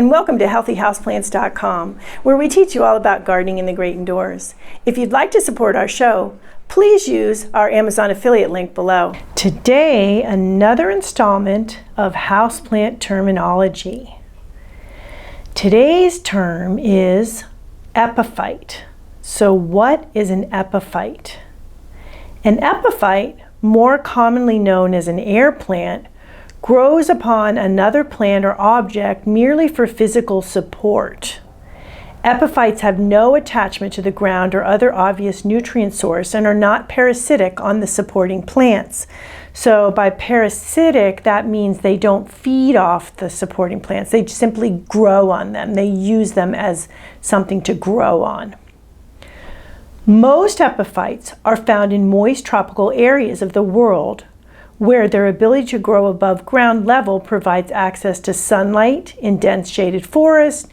and welcome to 𝗤𝗵𝗱𝗲plants.com, where we teach you all about gardening in the great indoors. If you'd like to support our show, please use our Amazon affiliate link below. Today, another installment of houseplant terminology. Today's term is epiphyte. So what is an epiphyte? An epiphyte, more commonly known as an air plant, grows upon another plant or object merely for physical support. Epiphytes have no attachment to the ground or other obvious nutrient source and are not parasitic on the supporting plants. So by parasitic, that means they don't feed off the supporting plants. They simply grow on them. They use them as something to grow on. Most epiphytes are found in moist tropical areas of the world, where their ability to grow above ground level provides access to sunlight in dense shaded forests,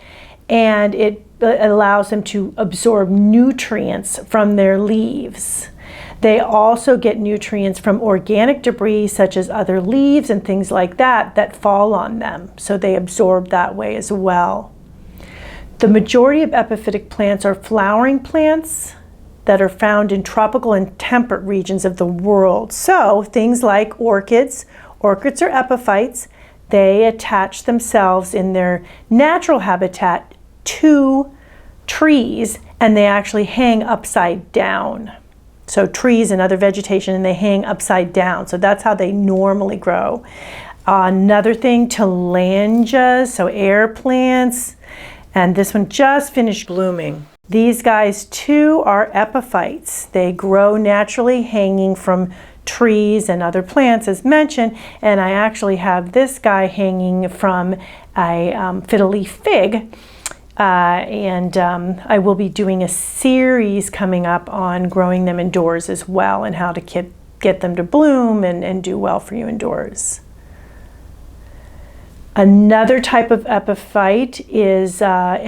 and it allows them to absorb nutrients from their leaves. They also get nutrients from organic debris such as other leaves and things like that fall on them, so they absorb that way as well. The majority of epiphytic plants are flowering plants that are found in tropical and temperate regions of the world. So things like orchids. Orchids are epiphytes. They attach themselves in their natural habitat to trees, and they actually hang upside down. So trees and other vegetation, and they hang upside down. So that's how they normally grow. Another thing, Tillandsias, so air plants. And this one just finished blooming. These guys too are epiphytes. They grow naturally hanging from trees and other plants as mentioned, and I actually have this guy hanging from a fiddle leaf fig, and I will be doing a series coming up on growing them indoors as well and how to get them to bloom and do well for you indoors. Another type of epiphyte is a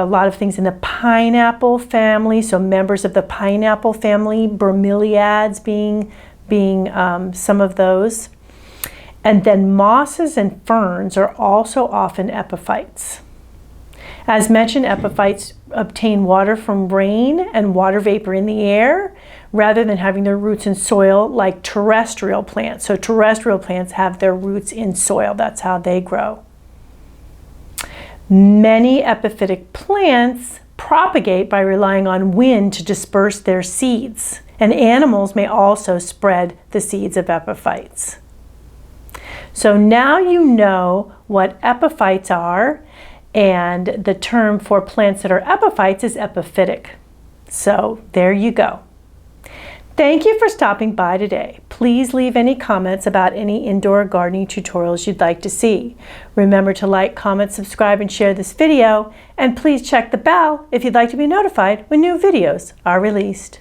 lot of things in the pineapple family. So members of the pineapple family, bromeliads being some of those. And then mosses and ferns are also often epiphytes. As mentioned, epiphytes obtain water from rain and water vapor in the air rather than having their roots in soil like terrestrial plants. So terrestrial plants have their roots in soil. That's how they grow. Many epiphytic plants propagate by relying on wind to disperse their seeds, and animals may also spread the seeds of epiphytes. So now you know what epiphytes are, and the term for plants that are epiphytes is epiphytic. So there you go. Thank you for stopping by today. Please leave any comments about any indoor gardening tutorials you'd like to see. Remember to like, comment, subscribe, and share this video. And please check the bell if you'd like to be notified when new videos are released.